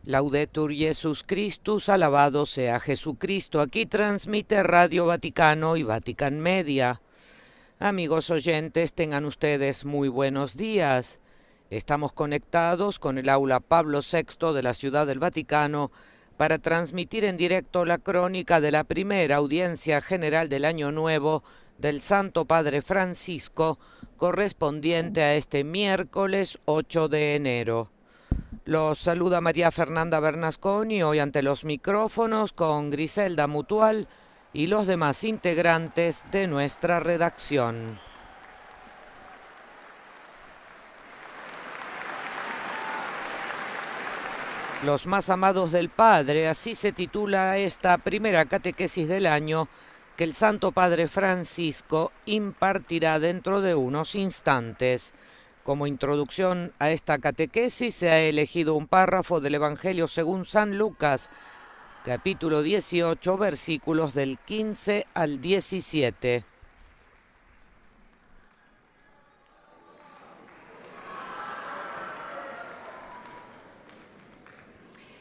Laudetur Jesus Christus, alabado sea Jesucristo. Aquí transmite Radio Vaticano y Vatican Media. Amigos oyentes, tengan ustedes muy buenos días. Estamos conectados con el aula Pablo VI de la Ciudad del Vaticano para transmitir en directo la crónica de la primera audiencia general del Año Nuevo del Santo Padre Francisco, correspondiente a este miércoles 8 de enero. Los saluda María Fernanda Bernasconi, hoy ante los micrófonos con Griselda Mutual y los demás integrantes de nuestra redacción. Los más amados del Padre, así se titula esta primera catequesis del año que el Santo Padre Francisco impartirá dentro de unos instantes. Como introducción a esta catequesis se ha elegido un párrafo del Evangelio según San Lucas, capítulo 18, versículos del 15 al 17.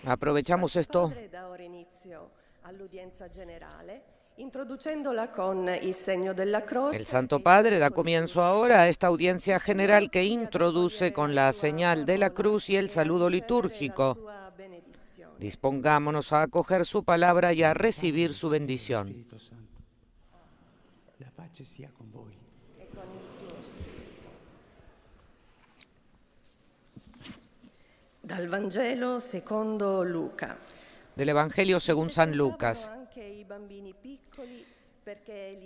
Aprovechamos esto. El Santo Padre da comienzo ahora a esta audiencia general que introduce con la señal de la cruz y el saludo litúrgico. Dispongámonos a acoger su palabra y a recibir su bendición. La pace sia con voi. E con il tuo spirito. Dal Vangelo secondo Luca. Del Evangelio según San Lucas.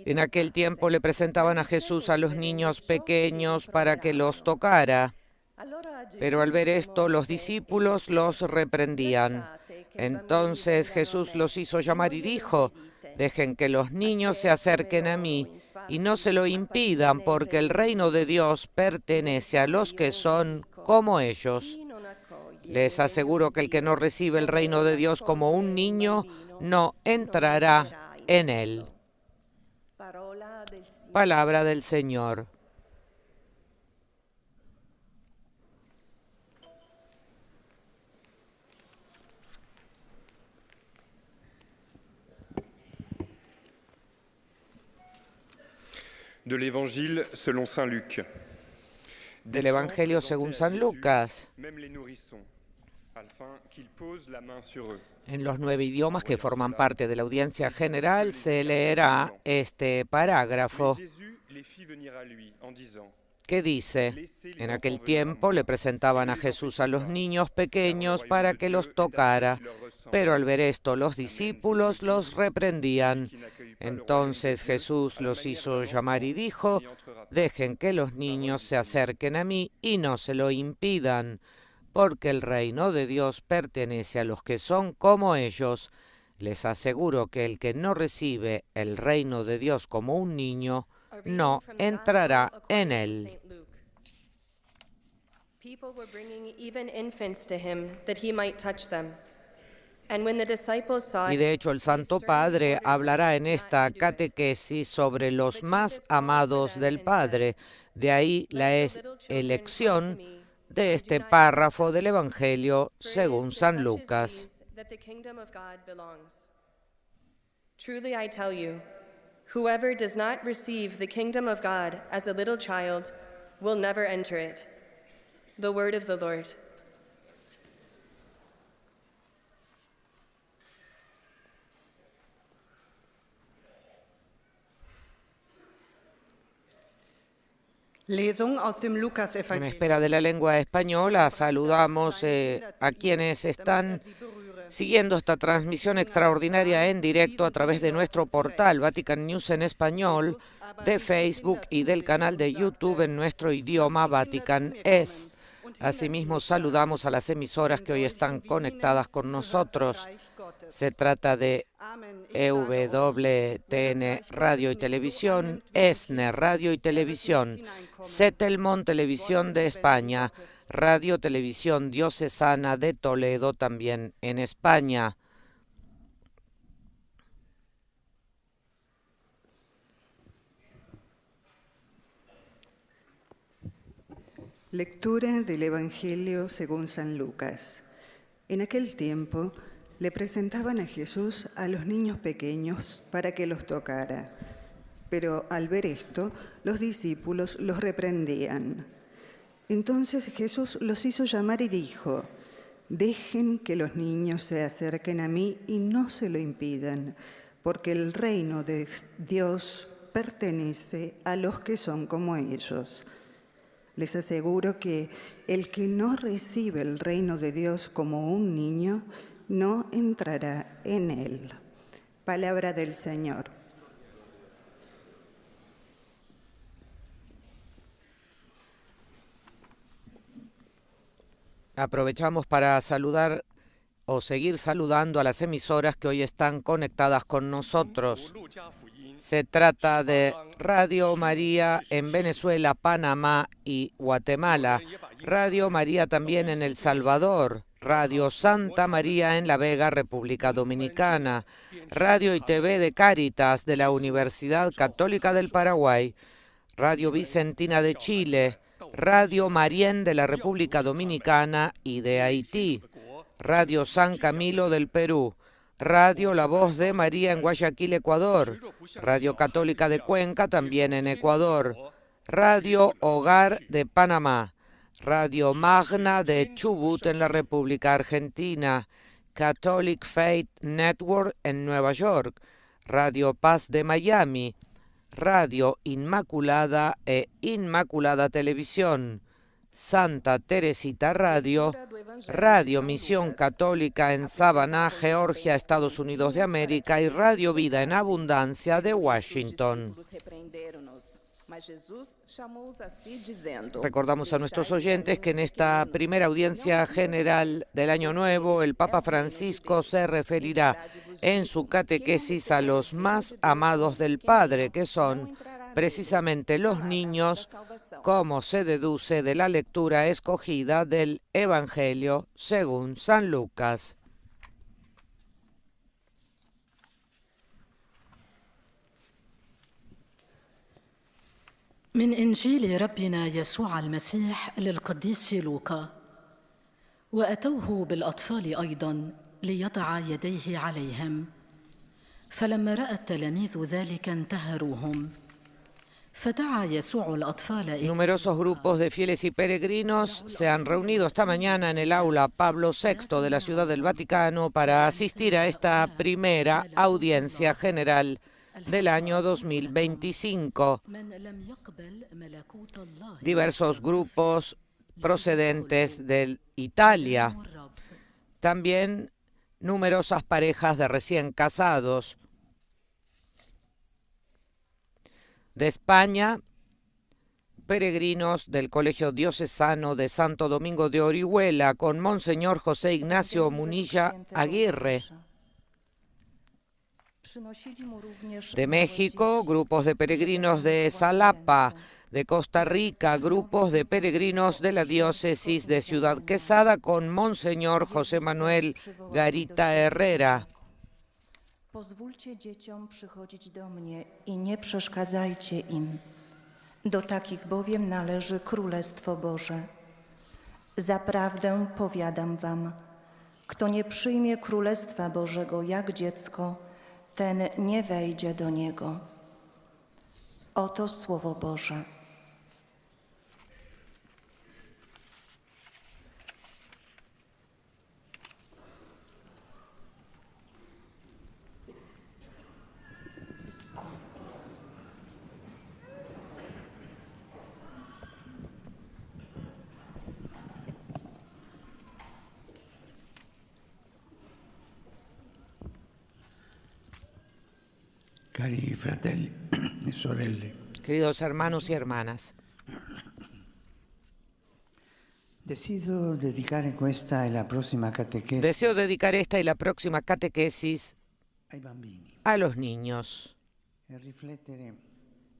En aquel tiempo le presentaban a Jesús a los niños pequeños para que los tocara. Pero al ver esto, los discípulos los reprendían. Entonces Jesús los hizo llamar y dijo: «Dejen que los niños se acerquen a mí y no se lo impidan, porque el reino de Dios pertenece a los que son como ellos». Les aseguro que el que no recibe el reino de Dios como un niño no entrará en él. Palabra del Señor. De l'Évangile selon saint Luc. Del Evangelio según San Lucas. En los 9 idiomas que forman parte de la audiencia general se leerá este parágrafo que dice: en aquel tiempo le presentaban a Jesús a los niños pequeños para que los tocara, pero al ver esto los discípulos los reprendían. Entonces Jesús los hizo llamar y dijo: «Dejen que los niños se acerquen a mí y no se lo impidan, porque el reino de Dios pertenece a los que son como ellos. Les aseguro que el que no recibe el reino de Dios como un niño, no entrará en él». Y de hecho el Santo Padre hablará en esta catequesis sobre los más amados del Padre. De ahí la elección de este párrafo del Evangelio según San Lucas. Truly I tell you, whoever does not receive the kingdom of God as a little child will never enter it. The word of the Lord. Lesung aus dem En Lukas-Evangelium. espera de la lengua española, saludamos a quienes están siguiendo esta transmisión extraordinaria en directo a través de nuestro portal Vatican News en español, de Facebook y del canal de YouTube en nuestro idioma Vatican Es. Asimismo, saludamos a las emisoras que hoy están conectadas con nosotros. Se trata de EWTN Radio y Televisión, ESNE Radio y Televisión, Setelmont Televisión de España, Radio Televisión Diocesana de Toledo también en España. Lectura del Evangelio según San Lucas. En aquel tiempo le presentaban a Jesús a los niños pequeños para que los tocara. Pero al ver esto, los discípulos los reprendían. Entonces Jesús los hizo llamar y dijo: «Dejen que los niños se acerquen a mí y no se lo impidan, porque el reino de Dios pertenece a los que son como ellos». Les aseguro que el que no recibe el reino de Dios como un niño, no entrará en él. Palabra del Señor. Aprovechamos para saludar o seguir saludando a las emisoras que hoy están conectadas con nosotros. Se trata de Radio María en Venezuela, Panamá y Guatemala, Radio María también en El Salvador, Radio Santa María en La Vega, República Dominicana, Radio y TV de Cáritas de la Universidad Católica del Paraguay, Radio Vicentina de Chile, Radio Marién de la República Dominicana y de Haití, Radio San Camilo del Perú, Radio La Voz de María en Guayaquil, Ecuador, Radio Católica de Cuenca también en Ecuador, Radio Hogar de Panamá, Radio Magna de Chubut en la República Argentina, Catholic Faith Network en Nueva York, Radio Paz de Miami, Radio Inmaculada e Inmaculada Televisión, Santa Teresita Radio, Radio Misión Católica en Savannah, Georgia, Estados Unidos de América y Radio Vida en Abundancia de Washington. Recordamos a nuestros oyentes que en esta primera audiencia general del Año Nuevo, el Papa Francisco se referirá en su catequesis a los más amados del Padre, que son precisamente los niños, como se deduce de la lectura escogida del Evangelio según San Lucas. من إنجيل ربنا يسوع المسيح للقديس لوقا. وأتوه بالأطفال أيضا ليضع يديه عليهم، فلما رأى التلاميذ ذلك انتهروهم. فدعا يسوع الأطفال إلى Numerosos grupos de fieles y peregrinos se han reunido esta mañana en el aula Pablo VI de la Ciudad del Vaticano para asistir a esta primera audiencia general del año 2025. Diversos grupos procedentes de Italia, también numerosas parejas de recién casados. De España, peregrinos del Colegio Diocesano de Santo Domingo de Orihuela con Monseñor José Ignacio Munilla Aguirre. De México, grupos de peregrinos de Xalapa. De Costa Rica, grupos de peregrinos de la diócesis de Ciudad Quesada con Monseñor José Manuel Garita Herrera. Pozwólcie dzieciom przychodzić do mnie i nie przeszkadzajcie im. Do takich bowiem należy Królestwo Boże. Zaprawdę powiadam wam, kto nie przyjmie Królestwa Bożego jak dziecko, ten nie wejdzie do niego. Oto Słowo Boże. Cari fratelli e sorelle, Queridos hermanos y hermanas, decido dedicare questa e la prossima catequesi deseo dedicar esta y la próxima catequesis ai bambini a los niños e riflettere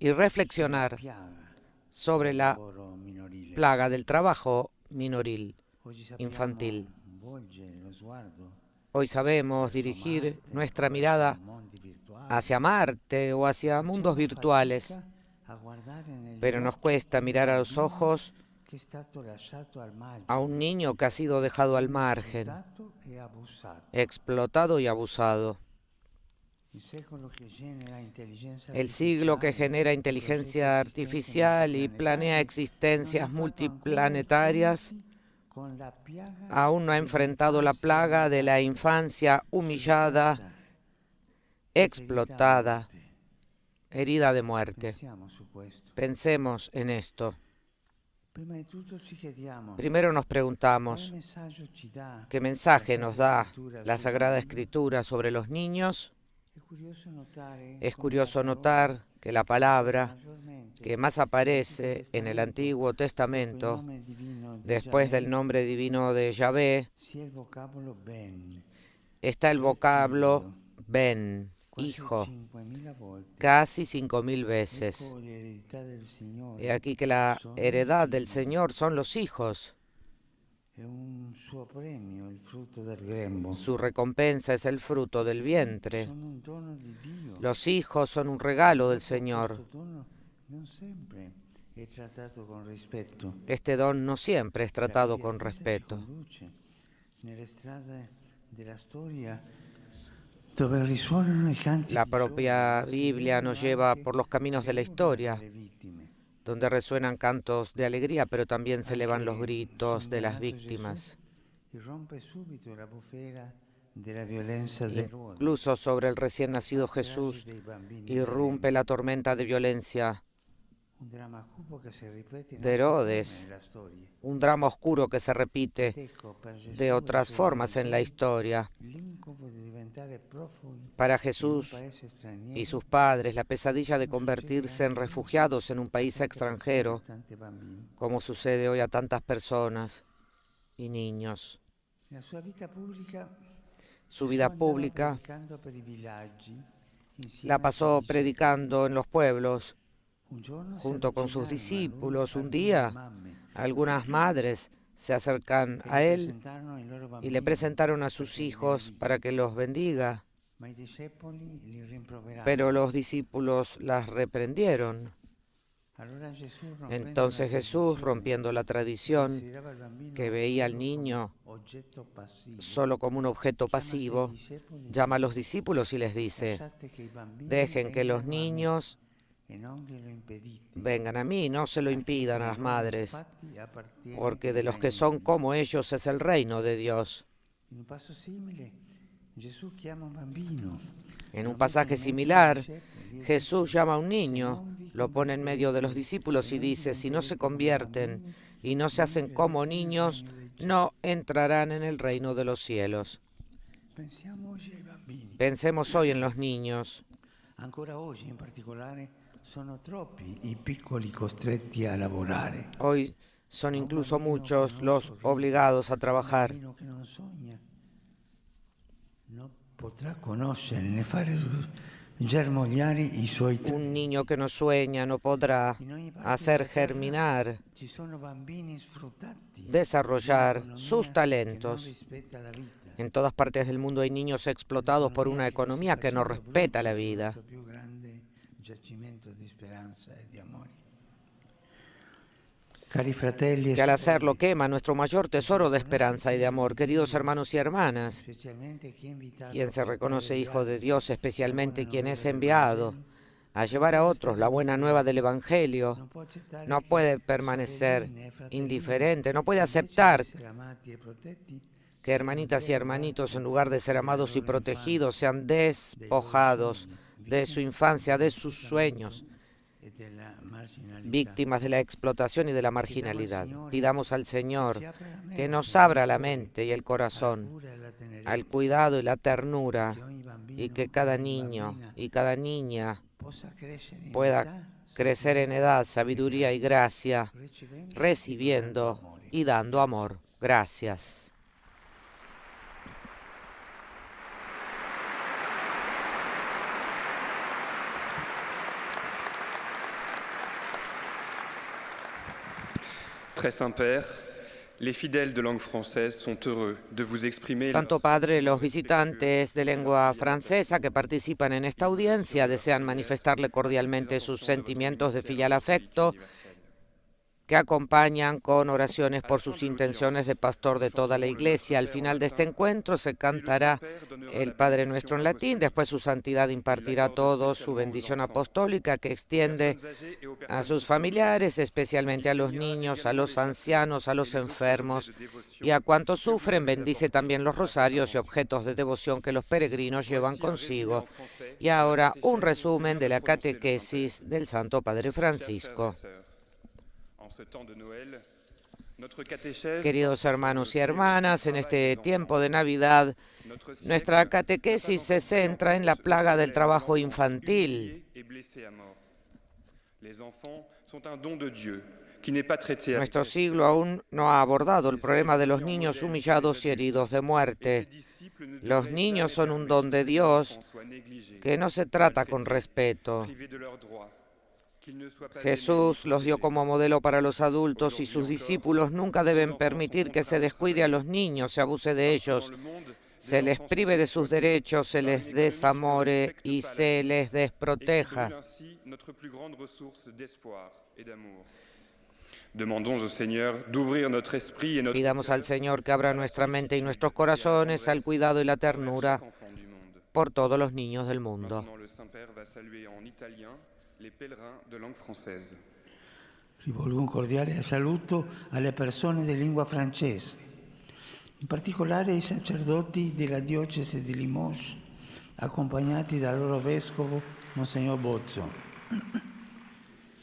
y reflexionar piaga sobre la lavoro minorile. plaga del trabajo minoril Oggi sappiamo infantil. volgere lo sguardo Hoy sabemos dirigir nuestra mirada mondi virtuali, hacia Marte o hacia mundos virtuales, a guardare negli pero nos cuesta mirar a los ojos che è stato lasciato al margine, a un niño que ha sido dejado al margen, sfruttato e abusato. explotado y abusado. El siglo que genera inteligencia artificial y planea existencias multiplanetarias aún no ha enfrentado la plaga de la infancia humillada, explotada, herida de muerte. Pensemos en esto. Primero nos preguntamos, ¿qué mensaje nos da la Sagrada Escritura sobre los niños? Es curioso notar que la palabra que más aparece en el Antiguo Testamento, después del nombre divino de Yahvé, está el vocablo Ben, hijo, casi 5.000 veces. He aquí que la heredad del Señor son los hijos. Su recompensa es el fruto del vientre. Los hijos son un regalo del Señor. Este don no siempre es tratado con respeto. La propia Biblia nos lleva por los caminos de la historia, donde resuenan cantos de alegría, pero también se elevan los gritos de las víctimas. Incluso sobre el recién nacido Jesús irrumpe la tormenta de violencia de Herodes, un drama oscuro que se repite de otras formas en la historia. Para Jesús y sus padres, la pesadilla de convertirse en refugiados en un país extranjero, como sucede hoy a tantas personas y niños. Su vida pública la pasó predicando en los pueblos, junto con sus discípulos. Un día, algunas madres se acercan a él y le presentaron a sus hijos para que los bendiga, pero los discípulos las reprendieron. Entonces Jesús, rompiendo la tradición que veía al niño solo como un objeto pasivo, llama a los discípulos y les dice: dejen que los niños vengan a mí, no se lo impidan a las madres, porque de los que son como ellos es el reino de Dios. En un pasaje similar, Jesús llama a un niño, lo pone en medio de los discípulos y dice: si no se convierten y no se hacen como niños, no entrarán en el reino de los cielos. Pensemos hoy en los niños. Hoy son incluso muchos los obligados a trabajar. Un niño que no sueña no podrá hacer germinar, desarrollar sus talentos. En todas partes del mundo hay niños explotados por una economía que no respeta la vida. Que al hacerlo quema nuestro mayor tesoro de esperanza y de amor. Queridos hermanos y hermanas, quien se reconoce hijo de Dios, especialmente quien es enviado a llevar a otros la buena nueva del Evangelio, no puede permanecer indiferente, no puede aceptar que hermanitas y hermanitos, en lugar de ser amados y protegidos, sean despojados de su infancia, de sus sueños, víctimas de la explotación y de la marginalidad. Pidamos al Señor que nos abra la mente y el corazón al cuidado y la ternura, y que cada niño y cada niña pueda crecer en edad, sabiduría y gracia, recibiendo y dando amor. Gracias. Très Saint-Père, les fidèles de langue française sont heureux de vous exprimer. Santo Padre, los visitantes de lengua francesa que participan en esta audiencia desean manifestarle cordialmente sus sentimientos de filial afecto que acompañan con oraciones por sus intenciones de pastor de toda la Iglesia. Al final de este encuentro se cantará el Padre Nuestro en latín, después su santidad impartirá a todos su bendición apostólica que extiende a sus familiares, especialmente a los niños, a los ancianos, a los enfermos y a cuantos sufren. Bendice también los rosarios y objetos de devoción que los peregrinos llevan consigo. Y ahora un resumen de la catequesis del Santo Padre Francisco. Queridos hermanos y hermanas, en este tiempo de Navidad, nuestra catequesis se centra en la plaga del trabajo infantil. Nuestro siglo aún no ha abordado el problema de los niños humillados y heridos de muerte. Los niños son un don de Dios que no se trata con respeto. Jesús los dio como modelo para los adultos y sus discípulos nunca deben permitir que se descuide a los niños, se abuse de ellos, se les prive de sus derechos, se les desamore y se les desproteja. Pidamos al Señor que abra nuestra mente y nuestros corazones al cuidado y la ternura por todos los niños del mundo. Rivolgo un cordiale saluto alle persone di lingua francese, in particolare ai sacerdoti della diocesi di Limoges, accompagnati dal loro vescovo Monsignor Bozzo.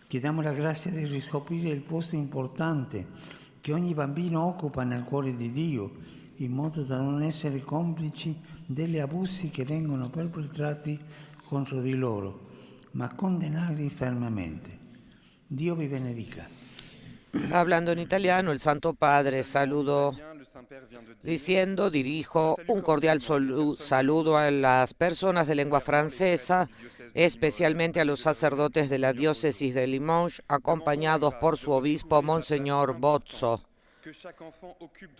Chiediamo la grazia di riscoprire il posto importante che ogni bambino occupa nel cuore di Dio, in modo da non essere complici degli abusi che vengono perpetrati contro di loro, ma condenarli fermamente. Dio vi benedica. Hablando en italiano, el Santo Padre saludó diciendo: dirijo un cordial saludo a las personas de lengua francesa, especialmente a los sacerdotes de la diócesis de Limoges, acompañados por su obispo Monseñor Bozzo.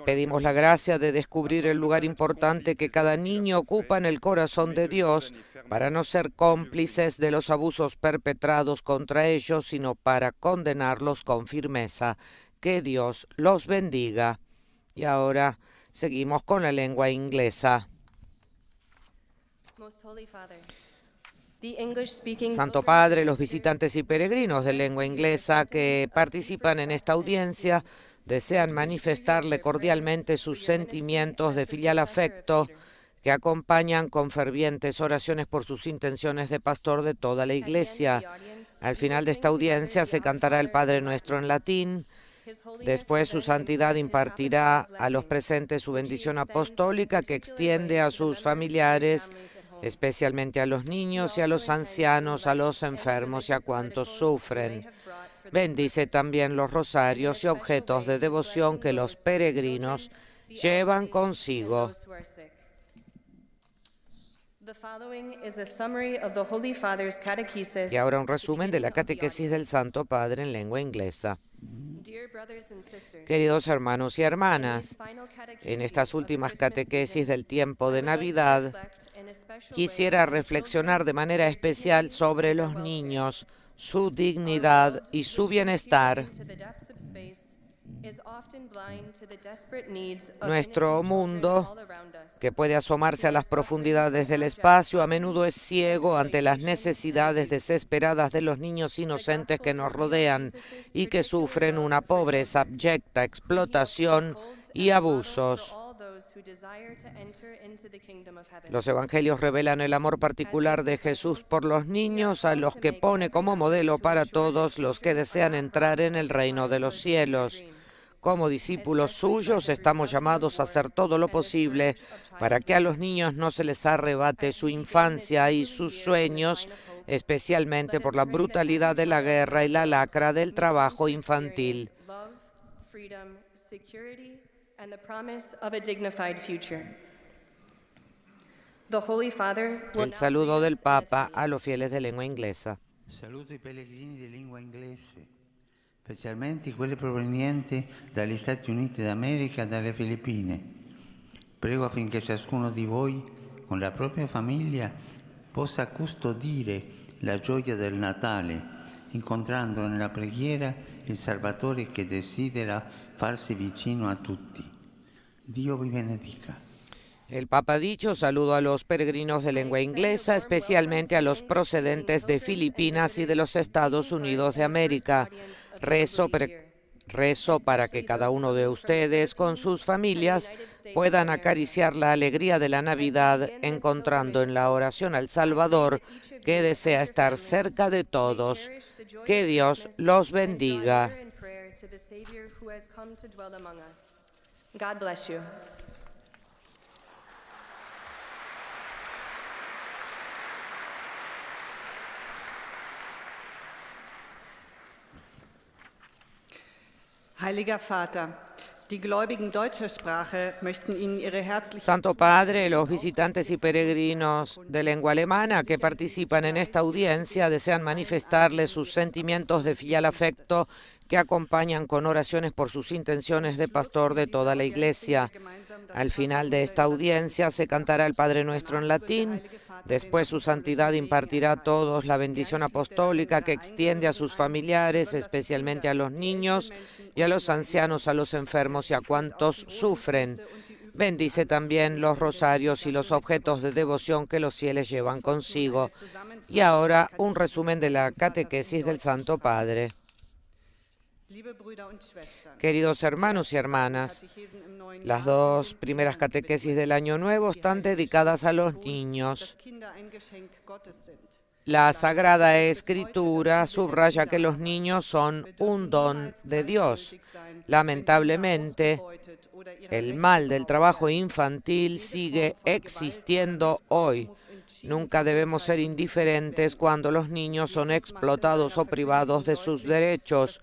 Pedimos la gracia de descubrir el lugar importante que cada niño ocupa en el corazón de Dios para no ser cómplices de los abusos perpetrados contra ellos, sino para condenarlos con firmeza. Que Dios los bendiga. Y ahora seguimos con la lengua inglesa. Santo Padre, los visitantes y peregrinos de lengua inglesa que participan en esta audiencia desean manifestarle cordialmente sus sentimientos de filial afecto que acompañan con fervientes oraciones por sus intenciones de pastor de toda la Iglesia. Al final de esta audiencia se cantará el Padre Nuestro en latín. Después su santidad impartirá a los presentes su bendición apostólica que extiende a sus familiares, especialmente a los niños y a los ancianos, a los enfermos y a cuantos sufren. Bendice también los rosarios y objetos de devoción que los peregrinos llevan consigo. Y ahora un resumen de la catequesis del Santo Padre en lengua inglesa. Queridos hermanos y hermanas, en estas últimas catequesis del tiempo de Navidad, quisiera reflexionar de manera especial sobre los niños, su dignidad y su bienestar. Nuestro mundo, que puede asomarse a las profundidades del espacio, a menudo es ciego ante las necesidades desesperadas de los niños inocentes que nos rodean y que sufren una pobreza abyecta, explotación y abusos. Los evangelios revelan el amor particular de Jesús por los niños, a los que pone como modelo para todos los que desean entrar en el reino de los cielos. Como discípulos suyos estamos llamados a hacer todo lo posible para que a los niños no se les arrebate su infancia y sus sueños, especialmente por la brutalidad de la guerra y la lacra del trabajo infantil. El saludo del Papa a los fieles de lengua inglesa. Saluto i pellegrini di lingua inglese, specialmente quelli provenienti dagli Stati Uniti d'America e dalle Filippine. Prego affinché ciascuno di voi, con la propria famiglia, possa custodire la gioia del Natale, incontrando nella preghiera il Salvatore che desidera farsi vicino a tutti. Dio vi benedica. El Papa ha dicho: saludo a los peregrinos de lengua inglesa, especialmente a los procedentes de Filipinas y de los Estados Unidos de América. Rezo para que cada uno de ustedes con sus familias puedan acariciar la alegría de la Navidad, encontrando en la oración al Salvador, que desea estar cerca de todos. Que Dios los bendiga. God bless you. Heiliger Vater, die Gläubigen deutscher Sprache möchten Ihnen ihre herzliche Santo Padre, los visitantes y peregrinos de lengua alemana que participan en esta audiencia desean manifestarle sus sentimientos de fiel afecto que acompañan con oraciones por sus intenciones de pastor de toda la Iglesia. Al final de esta audiencia se cantará el Padre Nuestro en latín. Después su santidad impartirá a todos la bendición apostólica que extiende a sus familiares, especialmente a los niños y a los ancianos, a los enfermos y a cuantos sufren. Bendice también los rosarios y los objetos de devoción que los fieles llevan consigo. Y ahora un resumen de la catequesis del Santo Padre. Queridos hermanos y hermanas, las dos primeras catequesis del Año Nuevo están dedicadas a los niños. La Sagrada Escritura subraya que los niños son un don de Dios. Lamentablemente, el mal del trabajo infantil sigue existiendo hoy. Nunca debemos ser indiferentes cuando los niños son explotados o privados de sus derechos.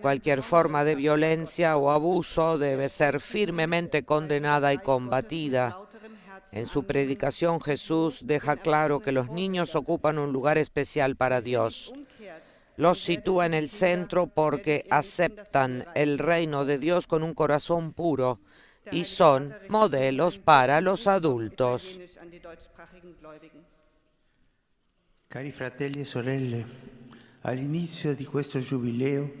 Cualquier forma de violencia o abuso debe ser firmemente condenada y combatida. En su predicación, Jesús deja claro que los niños ocupan un lugar especial para Dios. Los sitúa en el centro porque aceptan el reino de Dios con un corazón puro y son modelos para los adultos. Cari fratelli e sorelle, all'inizio di questo giubileo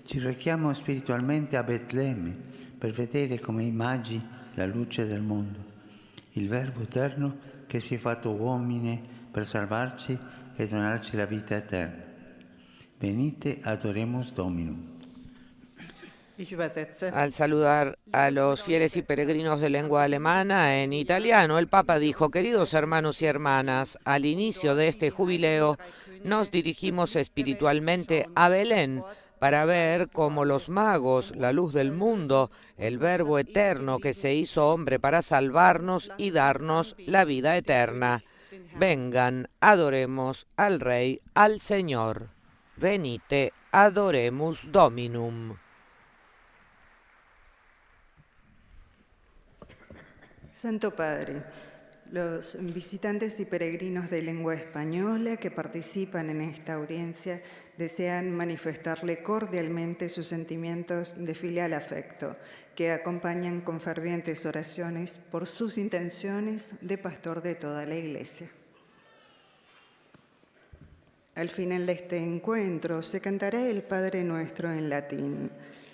ci rechiamo spiritualmente a Betlemme per vedere come i magi la luce del mondo, il Verbo eterno che si è fatto uomine per salvarci e donarci la vita eterna. Venite, adoremus Dominum. Al saludar a los fieles y peregrinos de lengua alemana en italiano, el Papa dijo: queridos hermanos y hermanas, al inicio de este jubileo nos dirigimos espiritualmente a Belén para ver cómo los magos, la luz del mundo, el Verbo eterno que se hizo hombre para salvarnos y darnos la vida eterna. Vengan, adoremos al Rey, al Señor. Venite, adoremus Dominum. Santo Padre, los visitantes y peregrinos de lengua española que participan en esta audiencia desean manifestarle cordialmente sus sentimientos de filial afecto, que acompañan con fervientes oraciones por sus intenciones de pastor de toda la Iglesia. Al final de este encuentro se cantará el Padre Nuestro en latín.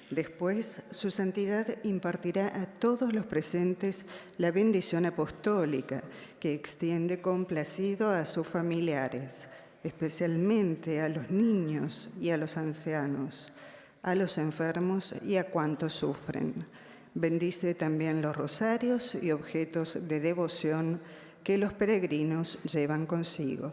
Después, su santidad impartirá a todos los presentes la bendición apostólica que extiende complacido a sus familiares, especialmente a los niños y a los ancianos, a los enfermos y a cuantos sufren. Bendice también los rosarios y objetos de devoción que los peregrinos llevan consigo.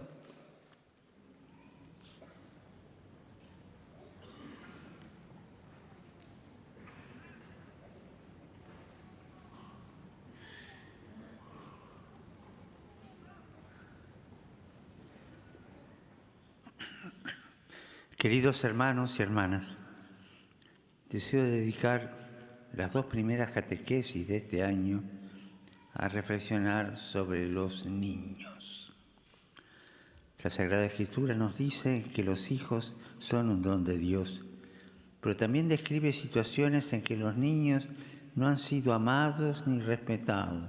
Queridos hermanos y hermanas, deseo dedicar las dos primeras catequesis de este año a reflexionar sobre los niños. La Sagrada Escritura nos dice que los hijos son un don de Dios, pero también describe situaciones en que los niños no han sido amados ni respetados,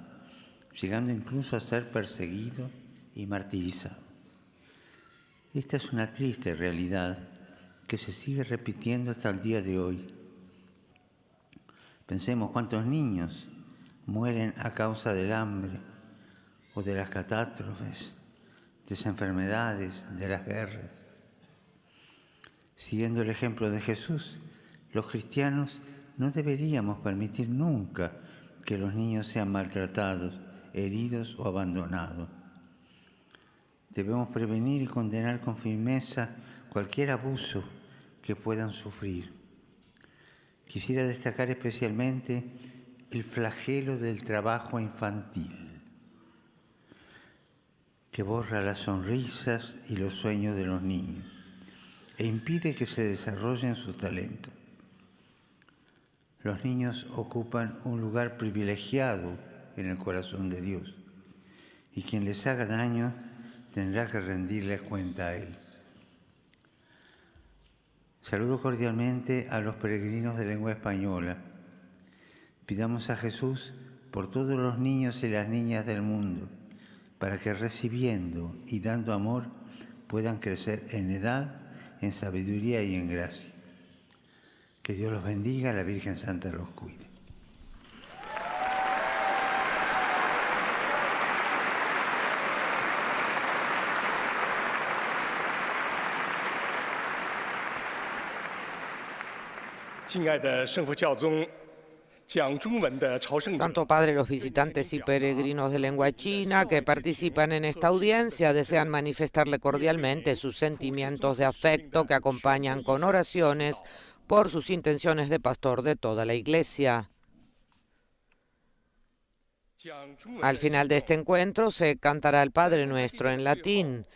llegando incluso a ser perseguidos y martirizados. Esta es una triste realidad que se sigue repitiendo hasta el día de hoy. Pensemos cuántos niños mueren a causa del hambre o de las catástrofes, de las enfermedades, de las guerras. Siguiendo el ejemplo de Jesús, los cristianos no deberíamos permitir nunca que los niños sean maltratados, heridos o abandonados. Debemos prevenir y condenar con firmeza cualquier abuso que puedan sufrir. Quisiera destacar especialmente el flagelo del trabajo infantil, que borra las sonrisas y los sueños de los niños e impide que se desarrollen sus talentos. Los niños ocupan un lugar privilegiado en el corazón de Dios y quien les haga daño tendrá que rendirle cuenta a Él. Saludo cordialmente a los peregrinos de lengua española. Pidamos a Jesús por todos los niños y las niñas del mundo, para que recibiendo y dando amor puedan crecer en edad, en sabiduría y en gracia. Que Dios los bendiga, la Virgen Santa los cuide. Santo Padre, los visitantes y peregrinos de lengua china que participan en esta audiencia desean manifestarle cordialmente sus sentimientos de afecto que acompañan con oraciones por sus intenciones de pastor de toda la Iglesia. Al final de este encuentro se cantará el Padre Nuestro en latín.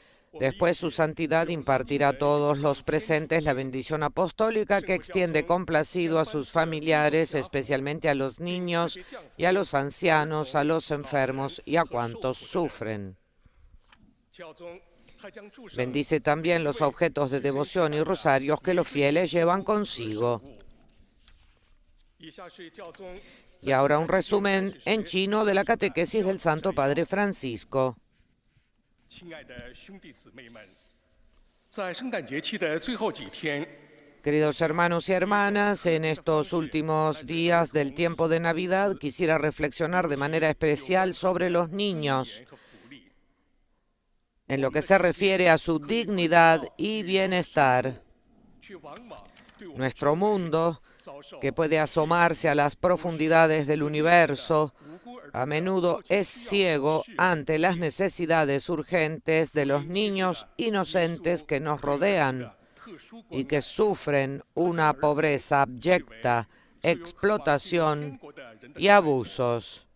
Después su santidad impartirá a todos los presentes la bendición apostólica que extiende complacido a sus familiares, especialmente a los niños y a los ancianos, a los enfermos y a cuantos sufren. Bendice también los objetos de devoción y rosarios que los fieles llevan consigo. Y ahora un resumen en chino de la catequesis del Santo Padre Francisco. Queridos hermanos y hermanas, en estos últimos días del tiempo de Navidad quisiera reflexionar de manera especial sobre los niños, en lo que se refiere a su dignidad y bienestar. Nuestro mundo, que puede asomarse a las profundidades del universo, a menudo es ciego ante las necesidades urgentes de los niños inocentes que nos rodean y que sufren una pobreza abyecta, explotación y abusos.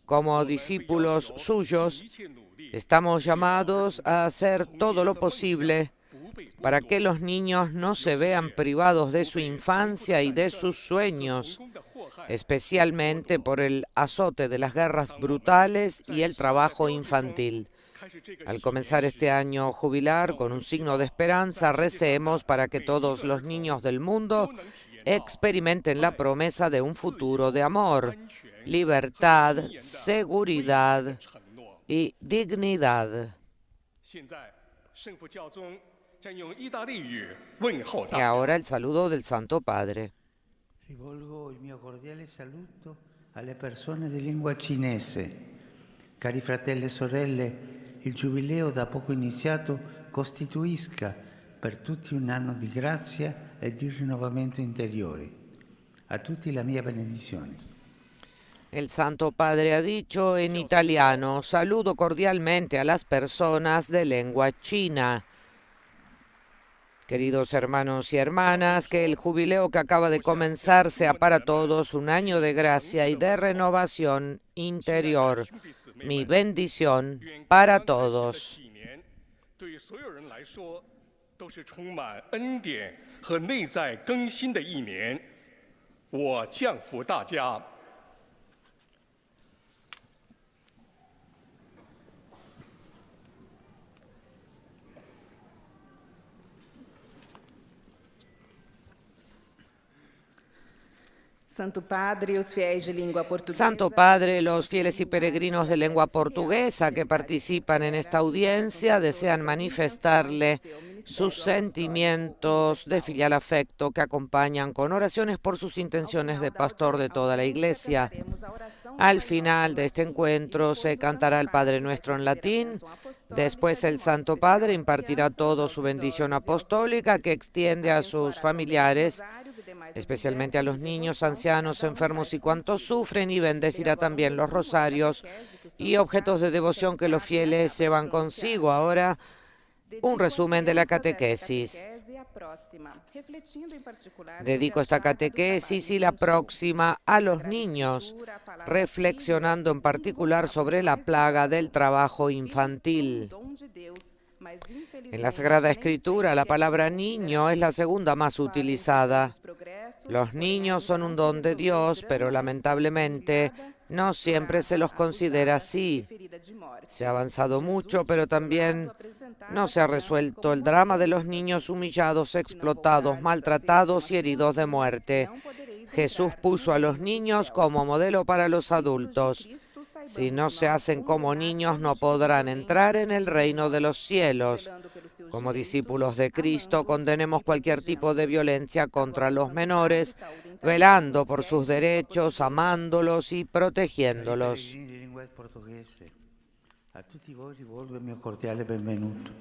Como discípulos suyos, estamos llamados a hacer todo lo posible para que los niños no se vean privados de su infancia y de sus sueños, especialmente por el azote de las guerras brutales y el trabajo infantil. Al comenzar este año jubilar con un signo de esperanza, recemos para que todos los niños del mundo experimenten la promesa de un futuro de amor, libertad, seguridad y dignidad. Y ahora el saludo del Santo Padre. Rivolgo il mio cordiale saluto alle persone di lingua cinese. Cari fratelli e sorelle, il giubileo da poco iniziato costituisca per tutti un anno di grazia e di rinnovamento interiore. A tutti la mia benedizione. El Santo Padre ha dicho en italiano: saludo cordialmente a las personas de lengua china. Queridos hermanos y hermanas, que el jubileo que acaba de comenzar sea para todos un año de gracia y de renovación interior. Mi bendición para todos. Santo Padre, os fiéis de língua portuguesa. Santo Padre, los fieles y peregrinos de lengua portuguesa que participan en esta audiencia desean manifestarle sus sentimientos de filial afecto que acompañan con oraciones por sus intenciones de pastor de toda la Iglesia. Al final de este encuentro se cantará el Padre Nuestro en latín. Después el Santo Padre impartirá todo su bendición apostólica que extiende a sus familiares, especialmente a los niños, ancianos, enfermos y cuantos sufren, y bendecirá también los rosarios y objetos de devoción que los fieles llevan consigo. Ahora, un resumen de la catequesis. Dedico esta catequesis y la próxima a los niños, reflexionando en particular sobre la plaga del trabajo infantil. En la Sagrada Escritura, la palabra niño es la segunda más utilizada. Los niños son un don de Dios, pero lamentablemente no siempre se los considera así. Se ha avanzado mucho, pero también no se ha resuelto el drama de los niños humillados, explotados, maltratados y heridos de muerte. Jesús puso a los niños como modelo para los adultos. Si no se hacen como niños, no podrán entrar en el reino de los cielos. Como discípulos de Cristo, condenemos cualquier tipo de violencia contra los menores, velando por sus derechos, amándolos y protegiéndolos. A tutti voi rivolgo il mio cordiale benvenuto.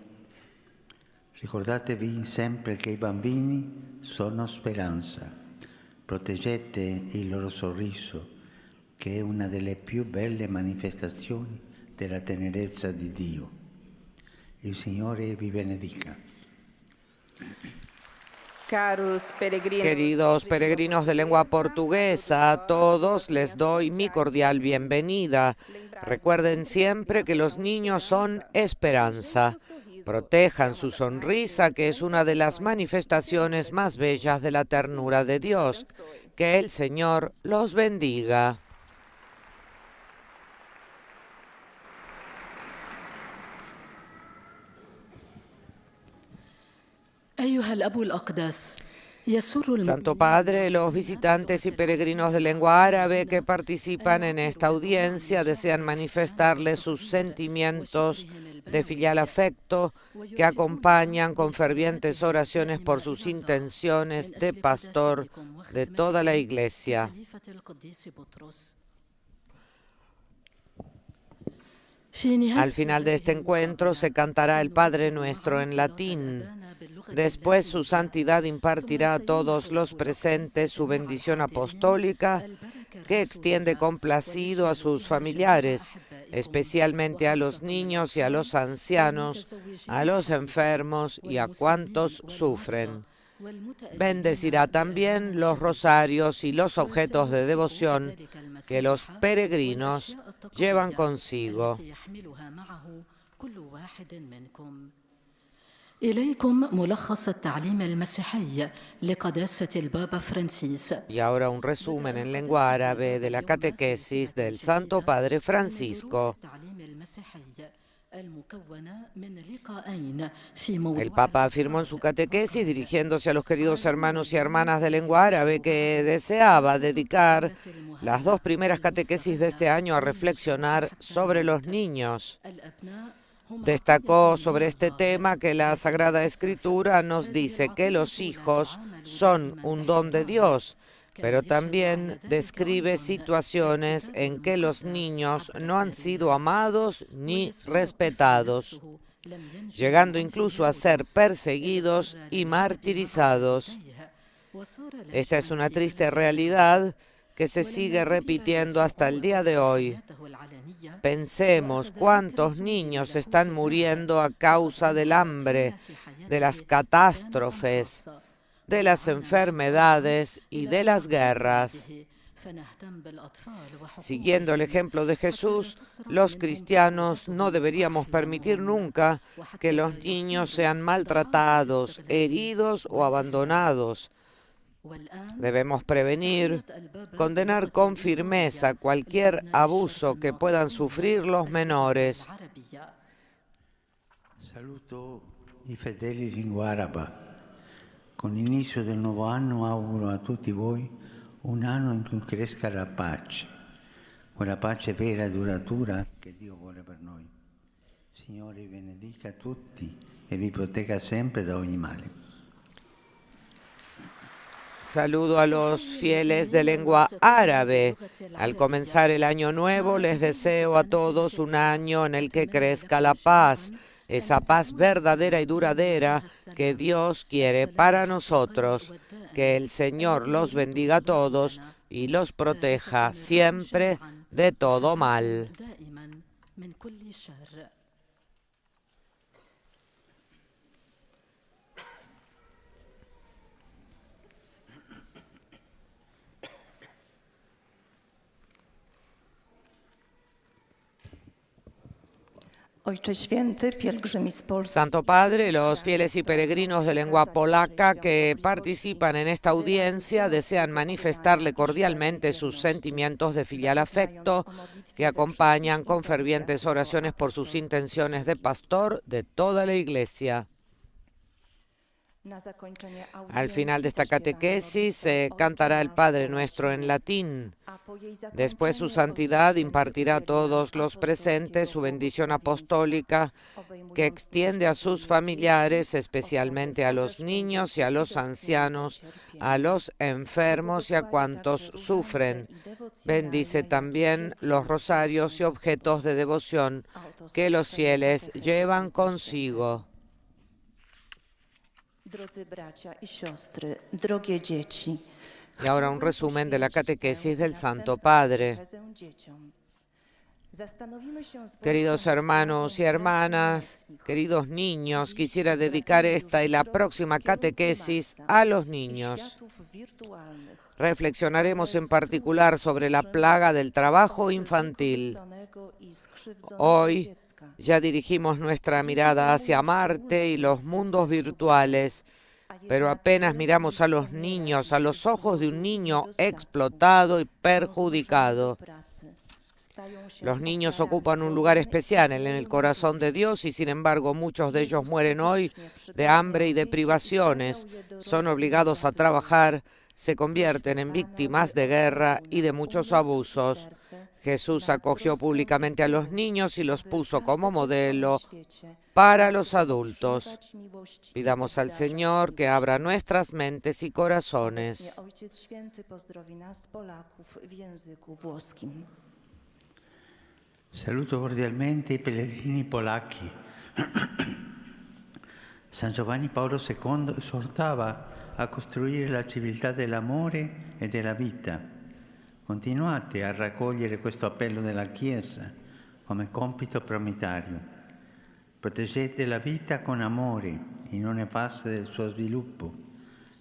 Ricordatevi sempre che i bambini sono speranza. Proteggete il loro sorriso, che è una delle più belle manifestazioni della tenerezza di Dio. Il Signore vi benedica. Queridos peregrinos de lengua portuguesa, a todos les doy mi cordial bienvenida. Recuerden siempre que los niños son esperanza. Protejan su sonrisa, que es una de las manifestaciones más bellas de la ternura de Dios. Que el Señor los bendiga. Santo Padre, los visitantes y peregrinos de lengua árabe que participan en esta audiencia desean manifestarle sus sentimientos de filial afecto que acompañan con fervientes oraciones por sus intenciones de pastor de toda la Iglesia. Al final de este encuentro se cantará el Padre Nuestro en latín. Después su santidad impartirá a todos los presentes su bendición apostólica que extiende complacido a sus familiares, especialmente a los niños y a los ancianos, a los enfermos y a cuantos sufren. Bendecirá también los rosarios y los objetos de devoción que los peregrinos llevan consigo. Y ahora un resumen en lengua árabe de la catequesis del Santo Padre Francisco. El Papa afirmó en su catequesis, dirigiéndose a los queridos hermanos y hermanas de lengua árabe, que deseaba dedicar las 2 primeras catequesis de este año a reflexionar sobre los niños. Destacó sobre este tema que la Sagrada Escritura nos dice que los hijos son un don de Dios, pero también describe situaciones en que los niños no han sido amados ni respetados, llegando incluso a ser perseguidos y martirizados. Esta es una triste realidad que se sigue repitiendo hasta el día de hoy. Pensemos cuántos niños están muriendo a causa del hambre, de las catástrofes, de las enfermedades y de las guerras. Siguiendo el ejemplo de Jesús, los cristianos no deberíamos permitir nunca que los niños sean maltratados, heridos o abandonados. Debemos prevenir, condenar con firmeza cualquier abuso que puedan sufrir los menores. Saluto i fedeli lingua araba. Con l'inizio del nuovo anno auguro a tutti voi un anno in cui cresca la pace, quella pace vera e duratura che Dio vuole per noi. Signore, vi benedica tutti e vi protegga sempre da ogni male. Saludo a los fieles de lengua árabe. Al comenzar el año nuevo, les deseo a todos un año en el que crezca la paz, esa paz verdadera y duradera que Dios quiere para nosotros. Que el Señor los bendiga a todos y los proteja siempre de todo mal. Ojcze Święty, pielgrzymi z Polski. Santo Padre, los fieles y peregrinos de lengua polaca que participan en esta audiencia desean manifestarle cordialmente sus sentimientos de filial afecto que acompañan con fervientes oraciones por sus intenciones de pastor de toda la Iglesia. Al final de esta catequesis se cantará el Padre Nuestro en latín. Después su santidad impartirá a todos los presentes su bendición apostólica que extiende a sus familiares, especialmente a los niños y a los ancianos, a los enfermos y a cuantos sufren. Bendice también los rosarios y objetos de devoción que los fieles llevan consigo. Drodzy bracia y siostry, drogie dzieci. Y ahora un resumen de la catequesis del Santo Padre. Queridos hermanos y hermanas, queridos niños, quisiera dedicar esta y la próxima catequesis a los niños. Reflexionaremos en particular sobre la plaga del trabajo infantil. Hoy ya dirigimos nuestra mirada hacia Marte y los mundos virtuales, pero apenas miramos a los niños, a los ojos de un niño explotado y perjudicado. Los niños ocupan un lugar especial en el corazón de Dios y sin embargo muchos de ellos mueren hoy de hambre y de privaciones, son obligados a trabajar, se convierten en víctimas de guerra y de muchos abusos. Jesús acogió públicamente a los niños y los puso como modelo para los adultos. Pidamos al Señor que abra nuestras mentes y corazones. Saluto cordialmente i pellegrini polacchi. San Giovanni Paolo II esortava a costruire la civiltà dell'amore e della vita. Continuate a raccogliere questo appello della Chiesa come compito prioritario. Proteggete la vita con amore in ogni fase del suo sviluppo,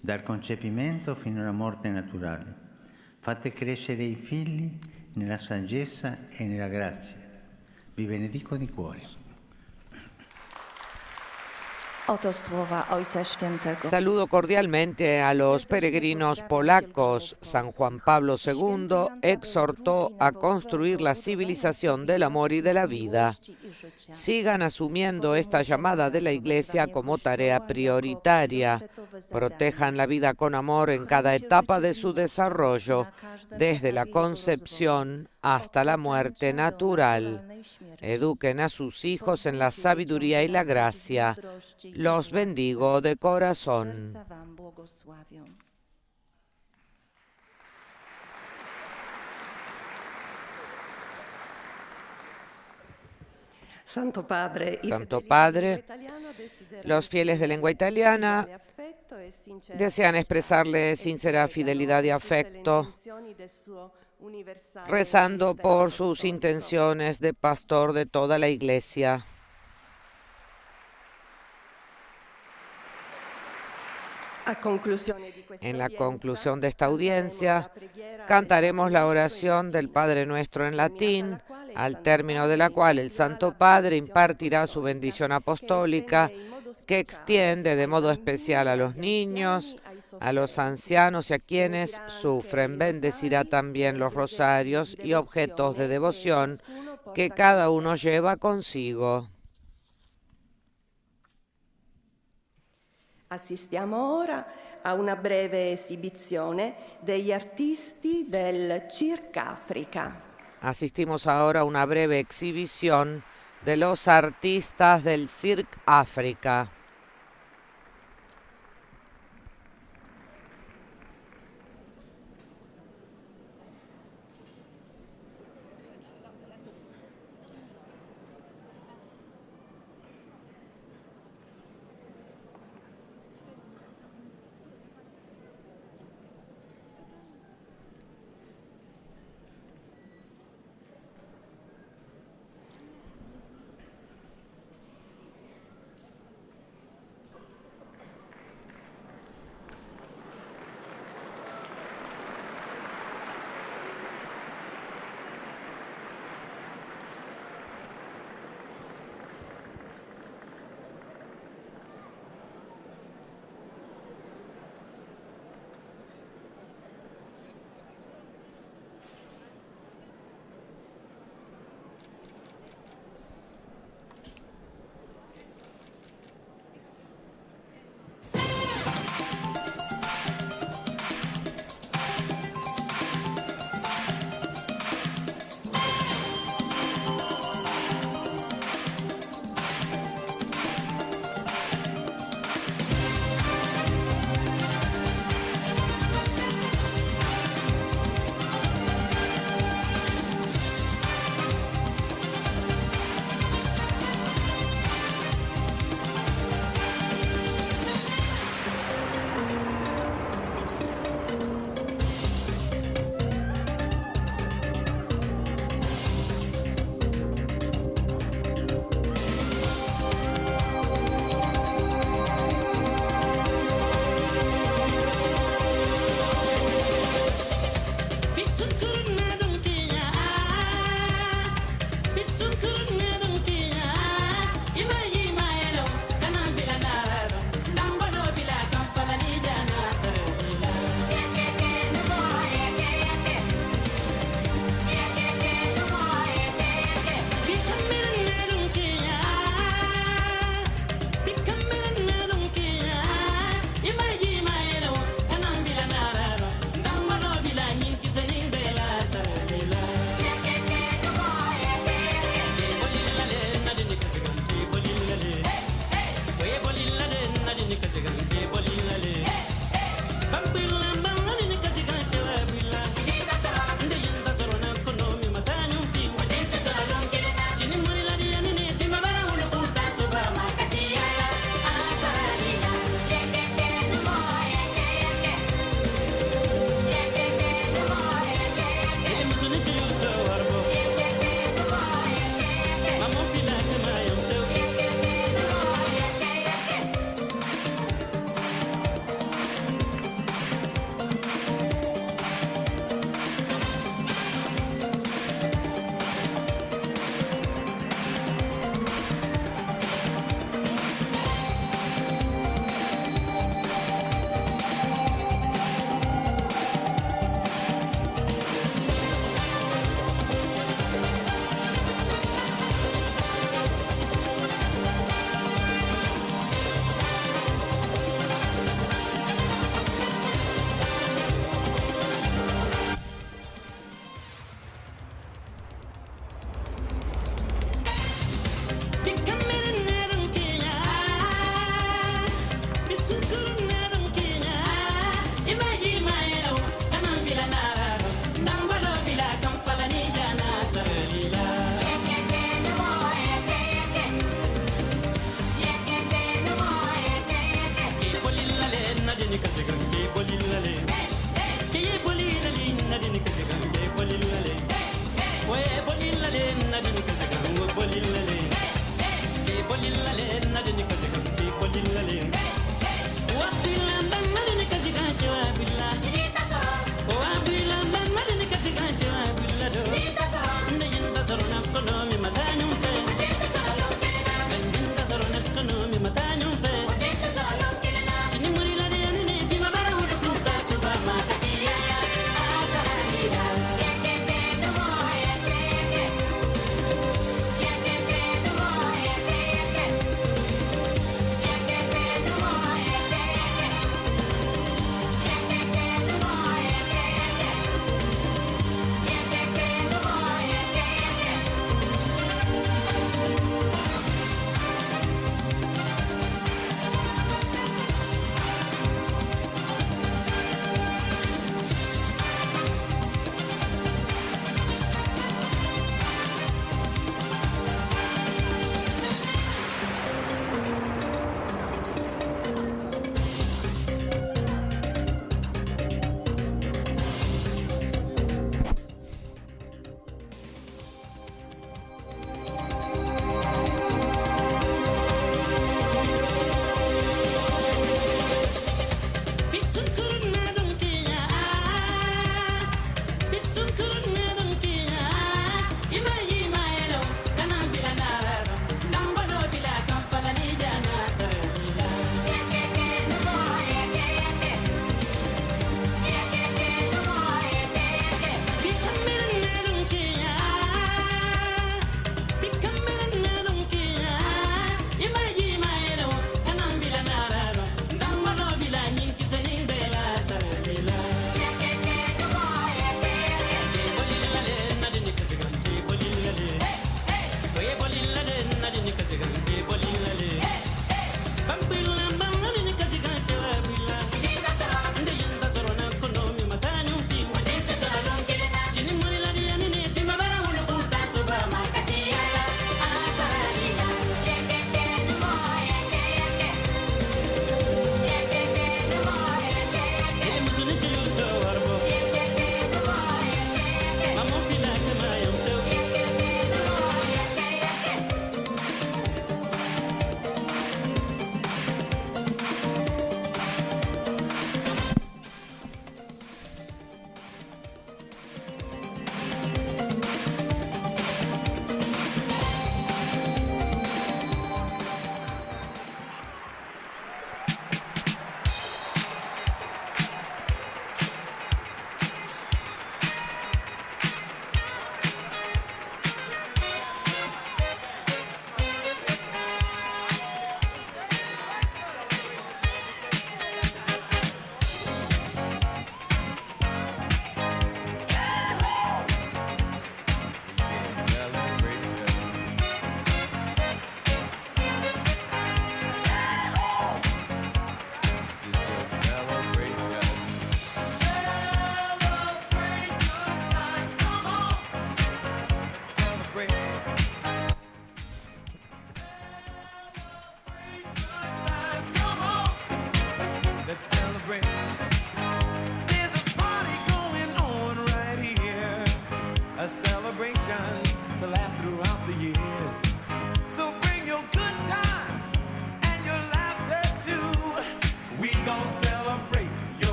dal concepimento fino alla morte naturale. Fate crescere i figli nella saggezza e nella grazia. Vi benedico di cuore. Oto słowa Ojca Świętego. Saludo cordialmente a los peregrinos polacos. San Juan Pablo II exhortó a construir la civilización del amor y de la vida. Sigan asumiendo esta llamada de la Iglesia como tarea prioritaria. Protejan la vida con amor en cada etapa de su desarrollo, desde la concepción hasta la muerte natural. Eduquen a sus hijos en la sabiduría y la gracia. Los bendigo de corazón. Santo Padre, los fieles de lengua italiana desean expresarle sincera fidelidad y afecto, rezando por sus intenciones de pastor de toda la Iglesia. En la conclusión de esta audiencia, cantaremos la oración del Padre Nuestro en latín, al término de la cual el Santo Padre impartirá su bendición apostólica, que extiende de modo especial a los niños, a los ancianos y a quienes sufren. Bendecirá también los rosarios y objetos de devoción que cada uno lleva consigo. a una breve esibizione degli artisti del Circa Africa. Asistimos ahora a una breve exhibición de los artistas del Cirque África.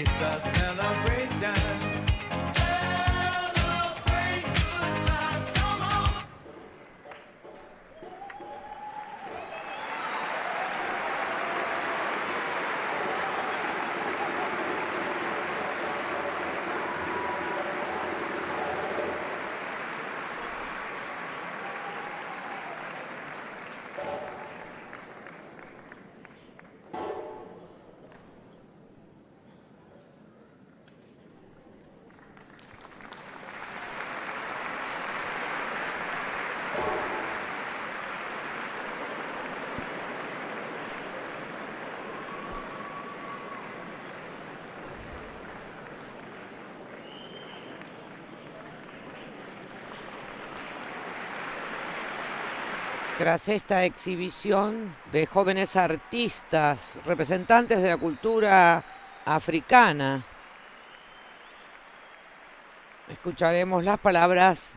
It's a celebration. Celebrate good times, come on. Tras esta exhibición de jóvenes artistas, representantes de la cultura africana, escucharemos las palabras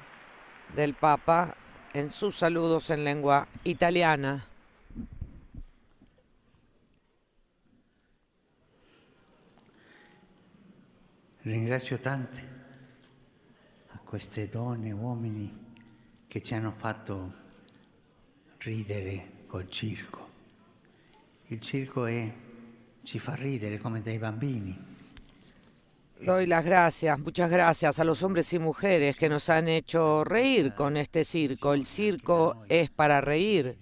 del Papa en sus saludos en lengua italiana. Ringrazio tanto a queste donne e uomini che ci hanno fatto ridere col circo. Il circo ci fa ridere come dei bambini. Doy las gracias, muchas gracias a los hombres y mujeres que nos han hecho reír con este circo. El circo es para reír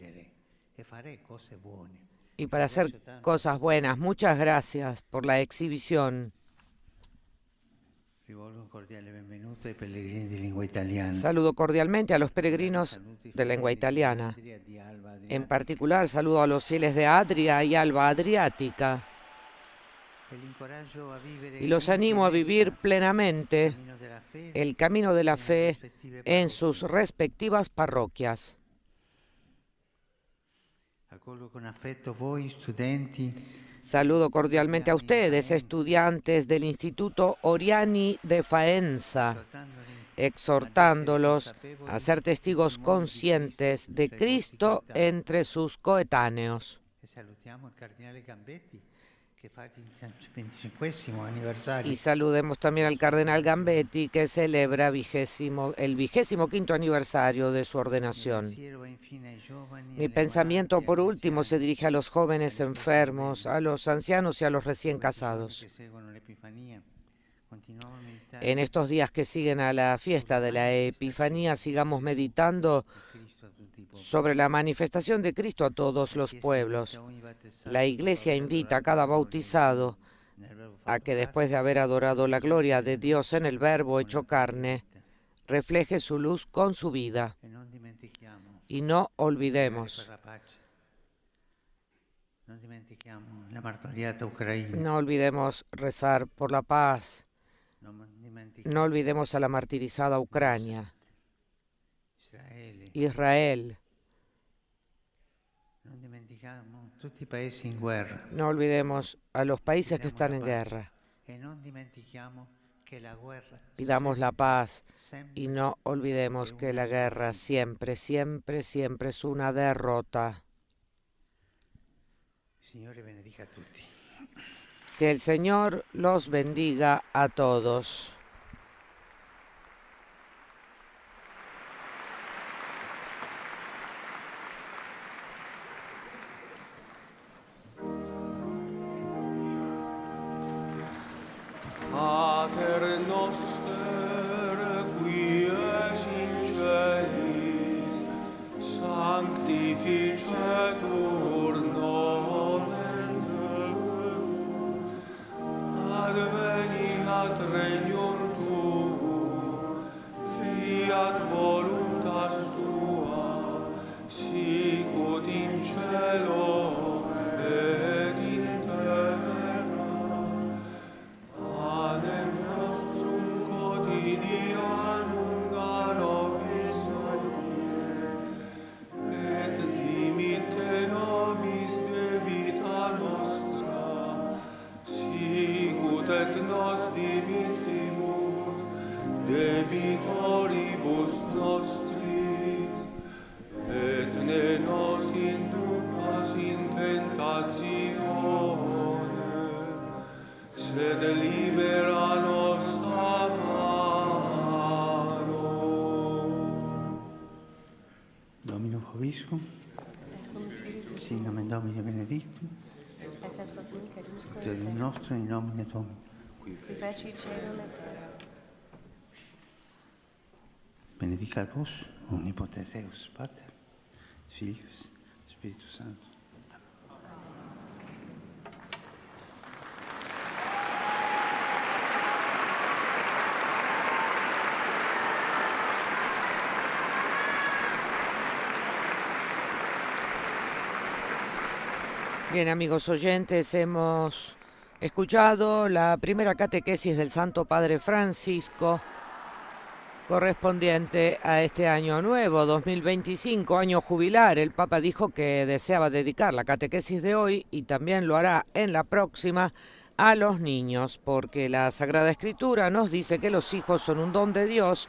y para hacer cosas buenas. Muchas gracias por la exhibición. Saludo cordialmente a los peregrinos de lengua italiana. En particular, saludo a los fieles de Adria y Alba Adriática. Y los animo a vivir plenamente el camino de la fe en sus respectivas parroquias. Saludo cordialmente a ustedes, estudiantes del Instituto Oriani de Faenza, exhortándolos a ser testigos conscientes de Cristo entre sus coetáneos. Y saludemos también al cardenal Gambetti, que celebra el 25º aniversario de su ordenación. Mi pensamiento, por último, se dirige a los jóvenes enfermos, a los ancianos y a los recién casados. En estos días que siguen a la fiesta de la Epifanía, sigamos meditando sobre la manifestación de Cristo a todos los pueblos. La Iglesia invita a cada bautizado a que, después de haber adorado la gloria de Dios en el Verbo hecho carne, refleje su luz con su vida. Y no olvidemos rezar por la paz. No olvidemos a la martirizada Ucrania, Israel. No olvidemos a los países que están en guerra. Pidamos la paz y no olvidemos que la guerra siempre, siempre, siempre es una derrota. Que el Señor los bendiga a todos. Pater noster, qui es in celis, sanctificetur nomen tuum, adveniat regnum tuum, fiat voluntas tua, sicut in cielo et in terra. Panem nostrum quotidianum da nobis hodie, et dimitte nobis debita nostra, sicut et nos dimittimus debitoribus nostris, et ne nos inducas in tentationem, sed libera-nos a malo. Domino Vobiscum, sin nomen Domini benedictum, Deus nostro in nomine Domini, benedicat vos, omnipotens Deus, Pater, Filius, Spiritus Sanctus. Bien, amigos oyentes, hemos escuchado la primera catequesis del Santo Padre Francisco, correspondiente a este año nuevo, 2025, año jubilar. El Papa dijo que deseaba dedicar la catequesis de hoy, y también lo hará en la próxima, a los niños, porque la Sagrada Escritura nos dice que los hijos son un don de Dios,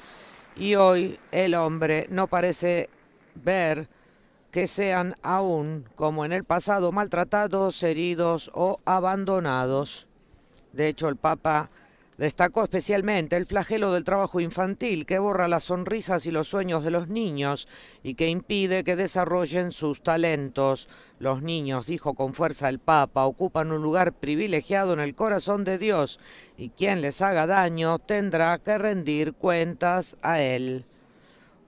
y hoy el hombre no parece ver que sean aún, como en el pasado, maltratados, heridos o abandonados. De hecho, el Papa destacó especialmente el flagelo del trabajo infantil, que borra las sonrisas y los sueños de los niños y que impide que desarrollen sus talentos. Los niños, dijo con fuerza el Papa, ocupan un lugar privilegiado en el corazón de Dios, y quien les haga daño tendrá que rendir cuentas a Él.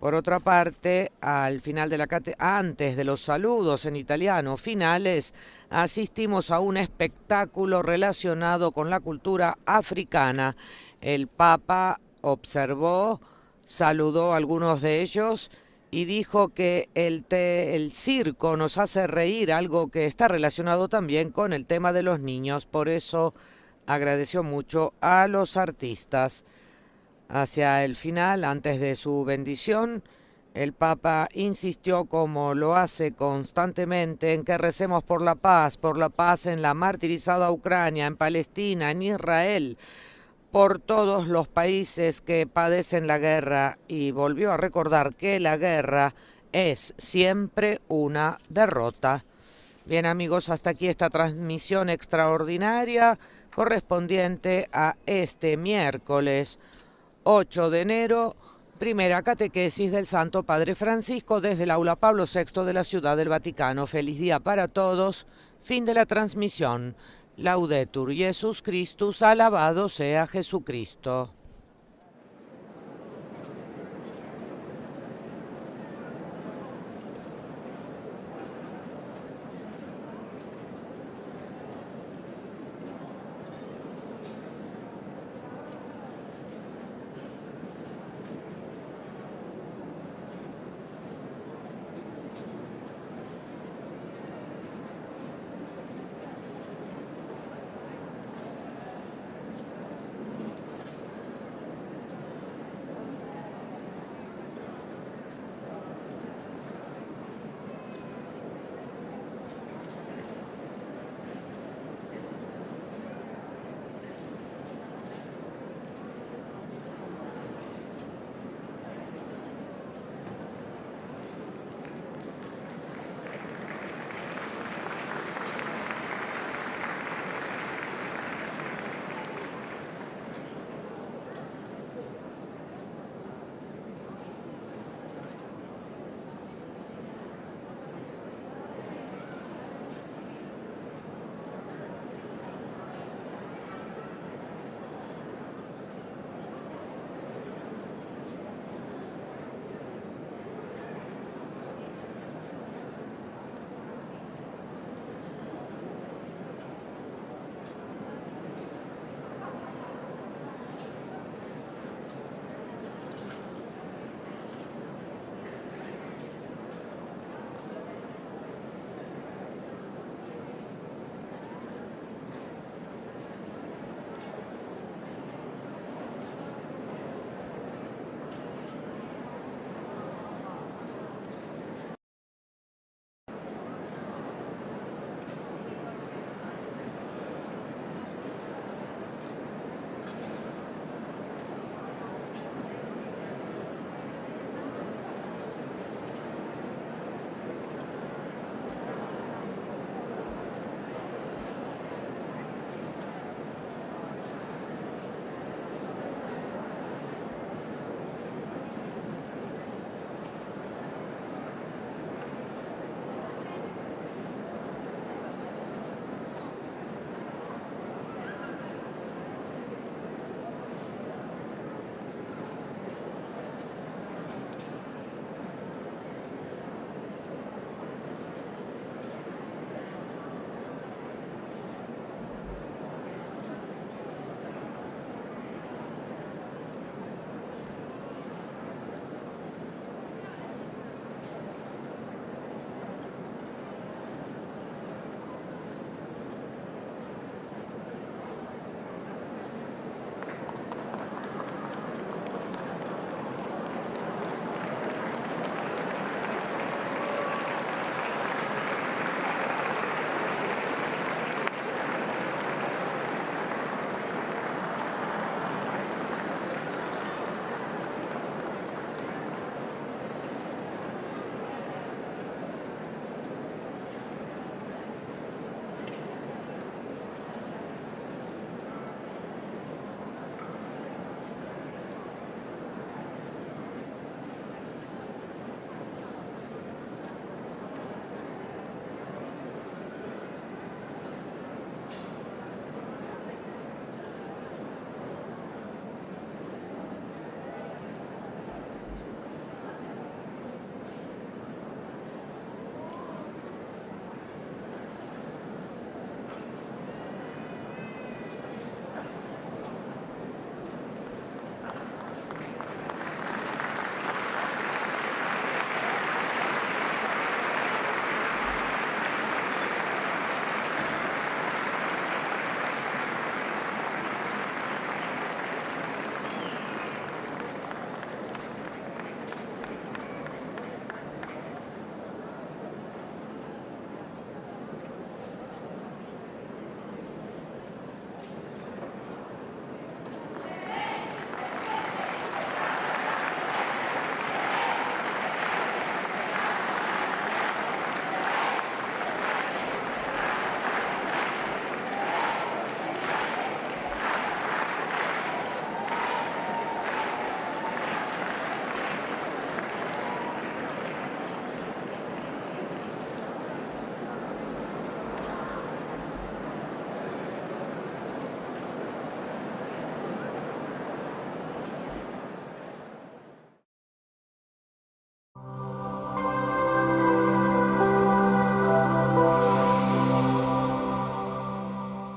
Por otra parte, al final de antes de los saludos en italiano finales, asistimos a un espectáculo relacionado con la cultura africana. El Papa observó, saludó a algunos de ellos y dijo que el circo nos hace reír, algo que está relacionado también con el tema de los niños. Por eso agradeció mucho a los artistas. Hacia el final, antes de su bendición, el Papa insistió, como lo hace constantemente, en que recemos por la paz en la martirizada Ucrania, en Palestina, en Israel, por todos los países que padecen la guerra, y volvió a recordar que la guerra es siempre una derrota. Bien, amigos, hasta aquí esta transmisión extraordinaria correspondiente a este miércoles 8 de enero, primera catequesis del Santo Padre Francisco desde el Aula Pablo VI de la Ciudad del Vaticano. Feliz día para todos. Fin de la transmisión. Laudetur Jesus Christus, alabado sea Jesucristo.